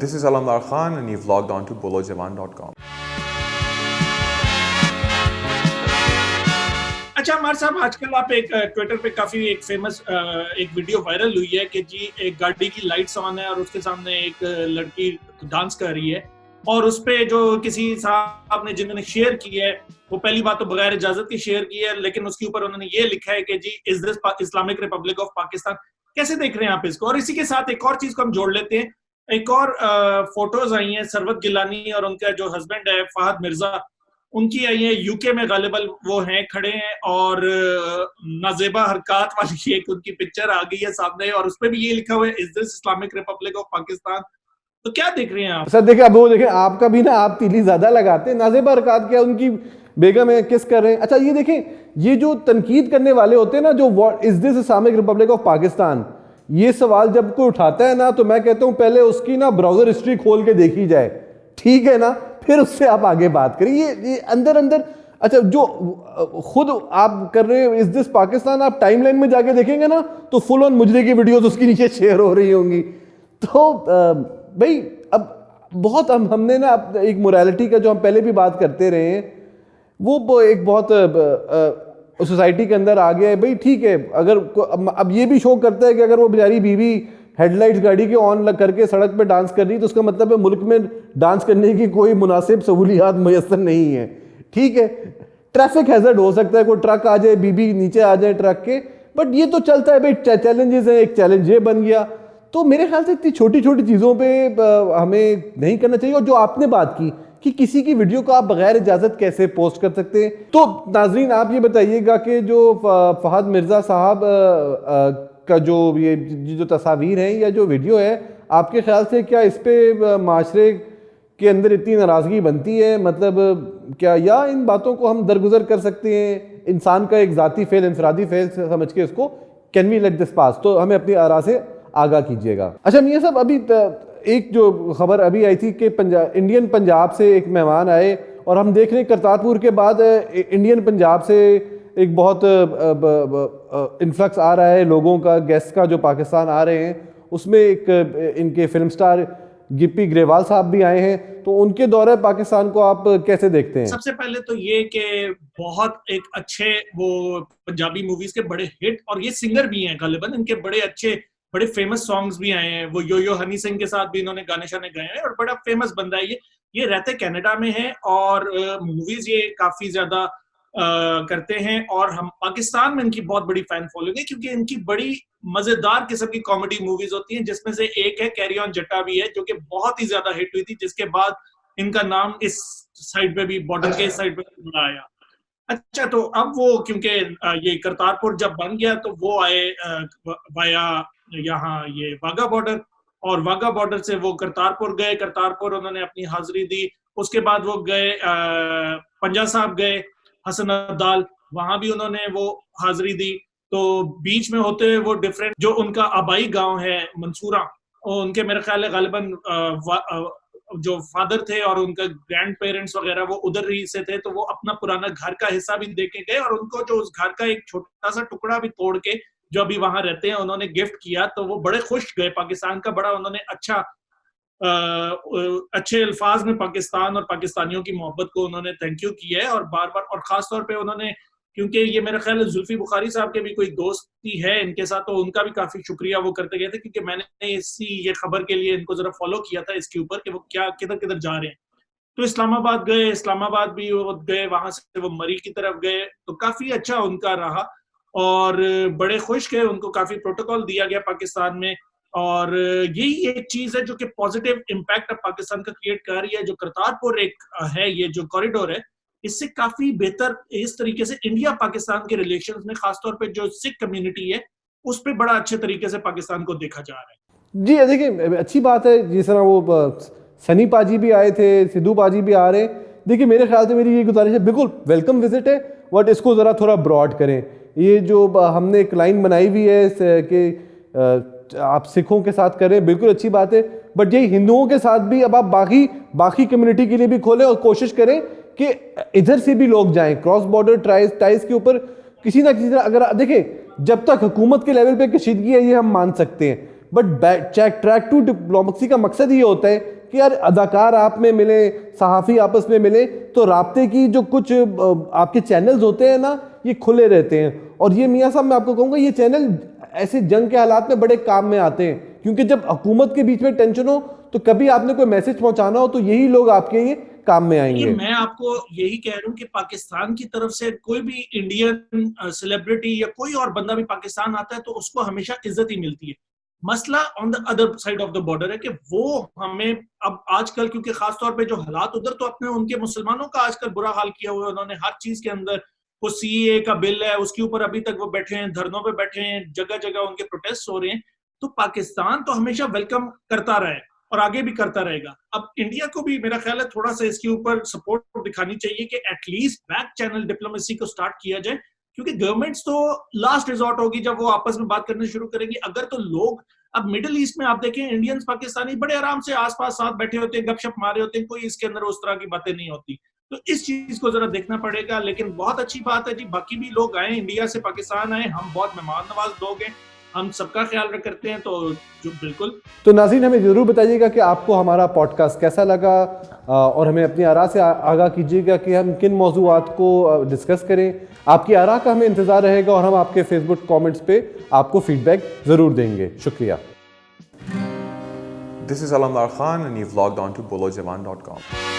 This is Alamdar Khan and you've logged on to bolojawan.com. अच्छा अमर साहब, आजकल आप एक ट्विटर पे काफी एक फेमस एक वीडियो वायरल हुई है कि जी एक गाड़ी की लाइट्स ऑन है और उसके सामने एक लड़की डांस कर रही है और उस पे जो किसी साहब ने जिन्होंने शेयर की है वो पहली बात तो बगैर इजाजत की शेयर की है, लेकिन उसके ऊपर उन्होंने ये लिखा है कि जी is this Islamic republic of Pakistan. कैसे देख रहे हैं आप इसको? और इसी के साथ एक और चीज को हम जोड़ लेते हैं, एक और फोटोज आई हैं सरवत गिलानी और उनका जो हस्बैंड है फहद मिर्जा, उनकी आई है यूके में, गालिबल वो हैं खड़े हैं और नाजेबा हरकत वाली एक उनकी पिक्चर आ गई है सामने और उसपे भी ये लिखा हुआ है is this Islamic republic of Pakistan. तो क्या देख रहे हैं आप? सर देखिए, अब वो देखें, आपका भी ना आप तीली ज्यादा लगाते हैं। नाजेबा हरकत क्या, उनकी बेगम है, किस कर रहे हैं? अच्छा ये देखें, ये जो तनकीद करने वाले होते हैं ना, जो what is this Islamic republic of Pakistan, ये सवाल जब कोई उठाता है ना, तो मैं कहता हूं पहले उसकी ना ब्राउजर हिस्ट्री खोल के देखी जाए, ठीक है ना, फिर उससे आप आगे बात करें। ये अंदर अंदर, अच्छा जो खुद आप कर रहे हैं इज दिस पाकिस्तान, आप टाइमलाइन में जाके देखेंगे ना तो फुल ऑन मुजरे की वीडियोस उसके नीचे शेयर हो रही होंगी। तो भाई अब बहुत हमने ना एक मोरालिटी का जो हम पहले भी बात करते रहे हैं, वो एक बहुत सोसाइटी के अंदर आ गया है। भाई ठीक है, अगर अब ये भी शो करता है कि अगर वो बेचारी बीवी हेडलाइट्स गाड़ी के ऑन करके सड़क पे डांस कर रही है तो उसका मतलब है मुल्क में डांस करने की कोई मुनासिब सहूलियात मुयस्सर नहीं है। ठीक है, ट्रैफिक हैजर्ड हो सकता है, कोई ट्रक आ जाए, बीबी नीचे आ जाए ट्रक के, बट ये तो चलता है भाई, चैलेंजेस हैं, एक चैलेंज ये बन गया। तो मेरे ख्याल से इतनी छोटी छोटी चीज़ों पे हमें नहीं करना चाहिए। और जो आपने बात की कि किसी की वीडियो को आप बगैर इजाज़त कैसे पोस्ट कर सकते हैं, तो नाजरीन आप ये बताइएगा कि जो फहद मिर्ज़ा साहब का जो तस्वीर है या जो वीडियो है, आपके ख्याल से क्या इस पे माशरे के अंदर इतनी नाराज़गी बनती है? मतलब क्या, या इन बातों को हम दरगुजर कर सकते हैं, इंसान का एक ज़ाती फेल, इंफरादी फेल समझ के इसको कैन वी लेट दिस पास? तो हमें अपनी आरा से आगाह कीजिएगा। अच्छा मियां साहब, अभी एक जो खबर अभी आई थी कि इंडियन पंजाब से एक मेहमान आए और हम देख रहे हैं करतारपुर के बाद इंडियन पंजाब से एक बहुत इन्फ्लक्स आ रहा है लोगों का, गेस्ट का, जो पाकिस्तान आ रहे हैं। उसमें एक इनके फिल्म स्टार गिप्पी ग्रेवाल साहब भी आए हैं। तो उनके दौरे पाकिस्तान को आप कैसे देखते हैं? सबसे पहले तो ये कि बहुत एक अच्छे वो पंजाबी मूवीज के बड़े हिट, और ये सिंगर भी हैं गालिबन, इनके बड़े अच्छे बड़े फेमस सॉन्ग्स भी आए हैं। वो यो हनी सिंह के साथ भी इन्होंने गाने शाने गाए हैं और बड़ा फेमस बंदा है ये रहते कनाडा में है और मूवीज ये काफी ज्यादा करते हैं और हम पाकिस्तान में इनकी बहुत बड़ी फैन फॉलोइंग है क्योंकि इनकी बड़ी मजेदार किस्म की कॉमेडी मूवीज होती हैं, जिसमें से एक है कैरी ऑन जट्टा भी है जो कि बहुत ही ज्यादा हिट हुई थी, जिसके बाद इनका नाम इस साइड पे भी, बॉर्डर के इस साइड पे बड़ा आया। अच्छा, तो अब वो क्योंकि ये करतारपुर जब बन गया तो वो आए वाया यहाँ ये वाघा बॉर्डर, और वाघा बॉर्डर से वो करतारपुर गए, करतारपुर उन्होंने अपनी हाजिरी दी। उसके बाद वो गए पंजा साहब गए, हसन अब्दाल, वहां भी उन्होंने वो हाजिरी दी। तो बीच में होते हुए वो डिफरेंट जो उनका आबाई गांव है मंसूरा, और उनके मेरे ख्याल है गालिबन जो फादर थे और उनका ग्रैंड पेरेंट्स वगैरह वो उधर ही से थे, तो वो अपना पुराना घर का हिस्सा भी देके गए और उनको जो उस घर का एक छोटा सा टुकड़ा भी तोड़ के जो अभी वहां रहते हैं उन्होंने गिफ्ट किया। तो वो बड़े खुश गए, पाकिस्तान का बड़ा उन्होंने अच्छे अल्फाज में पाकिस्तान और पाकिस्तानियों की मोहब्बत को उन्होंने थैंक यू किया है और बार बार, और खास तौर पे उन्होंने, क्योंकि ये मेरा ख्याल है जुल्फी बुखारी साहब के भी कोई दोस्ती है इनके साथ, तो उनका भी काफी शुक्रिया वो करते गए थे क्योंकि मैंने ये खबर के लिए इनको जरा फॉलो किया था इसके ऊपर कि वो क्या किधर किधर जा रहे हैं। तो इस्लामाबाद गए, इस्लामाबाद भी वो गए, वहां से वो मरी की तरफ गए, तो काफी अच्छा उनका रहा और बड़े खुश गए, उनको काफी प्रोटोकॉल दिया गया पाकिस्तान में। और यही एक चीज है जो कि पॉजिटिव इम्पैक्ट अब पाकिस्तान का क्रिएट कर रही है। जो करतारपुर एक है, ये जो कॉरिडोर है, इससे काफी बेहतर इस तरीके से इंडिया पाकिस्तान के रिलेशंस में खासतौर पे जो सिख कम्युनिटी है उस पर बड़ा अच्छे तरीके से पाकिस्तान को देखा जा रहा है। जी देखिए, अच्छी बात है, जिस तरह वो सनी पाजी भी आए थे, सिद्धू पाजी भी आ रहे हैं। देखिए मेरे ख्याल से मेरी ये गुजारिश है, बिल्कुल वेलकम विजिट है, बट इसको ज़रा थोड़ा ब्रॉड करें। ये जो हमने एक लाइन बनाई हुई है कि आप सिखों के साथ करें, बिल्कुल अच्छी बात है, बट यही हिंदुओं के साथ भी अब आप बाकी कम्युनिटी के लिए भी खोलें और कोशिश करें कि इधर से भी लोग जाएं, क्रॉस बॉर्डर टाइज के ऊपर किसी ना किसी तरह। अगर देखें, जब तक हुकूमत के लेवल पे कशीदगी है ये हम मान सकते हैं, बट ट्रैक टू डिप्लोमेसी का मकसद ये होता है कि यार अदाकार आप में मिले, सहाफ़ी आपस में मिले, तो राब्ते की जो कुछ आपके चैनल्स होते हैं ना, ये खुले रहते हैं। और ये मियाँ साहब मैं आपको कहूँगा, ये चैनल ऐसे जंग के हालात में बड़े काम में आते हैं, क्योंकि जब हुकूमत के बीच में टेंशन हो तो कभी आपने कोई मैसेज पहुंचाना हो तो यही लोग आपके ये काम में आएंगे। मैं आपको यही कह रहा हूँ कि पाकिस्तान की तरफ से कोई भी इंडियन सेलिब्रिटी या कोई और बंदा भी पाकिस्तान आता है तो उसको हमेशा इज्जत ही मिलती है। मसला on the other side of the border है कि वो हमें अब आजकल, क्योंकि खासतौर पे जो हालात उधर, तो अपने उनके मुसलमानों का आजकल बुरा हाल किया हुआ है उन्होंने हर चीज के अंदर। वो सीए का बिल है उसके ऊपर अभी तक वो बैठे हैं, धरनों पे बैठे हैं, जगह जगह उनके प्रोटेस्ट हो रहे हैं। तो पाकिस्तान तो हमेशा वेलकम करता रहा है और आगे भी करता रहेगा। अब इंडिया को भी मेरा ख्याल है थोड़ा सा इसके ऊपर सपोर्ट दिखानी चाहिए कि एटलीस्ट बैक चैनल डिप्लोमेसी को स्टार्ट किया जाए, क्योंकि गवर्नमेंट्स तो लास्ट रिजॉर्ट होगी जब वो आपस में बात करने शुरू करेंगी। अगर तो लोग अब मिडिल ईस्ट में आप देखें, इंडियंस पाकिस्तानी बड़े आराम से आसपास साथ बैठे होते हैं, गपशप मारे होते हैं, कोई इसके अंदर उस तरह की बातें नहीं होती। तो इस चीज को जरा देखना पड़ेगा। लेकिन बहुत अच्छी बात है जी, बाकी भी लोग आए, इंडिया से पाकिस्तान आए, हम बहुत मेहमान नवाज लोग हैं, हम सबका ख्याल करते हैं। तो जो बिल्कुल तो नाज़रीन हमें ज़रूर बताइएगा कि आपको हमारा पॉडकास्ट कैसा लगा, और हमें अपनी आरा से आगाह कीजिएगा कि हम किन मौज़ूआत को डिस्कस करें। आपकी आरा का हमें इंतज़ार रहेगा और हम आपके फेसबुक कमेंट्स पे आपको फीडबैक ज़रूर देंगे। शुक्रिया। This is Alamdar Khan and you've logged on to bolojawan.com.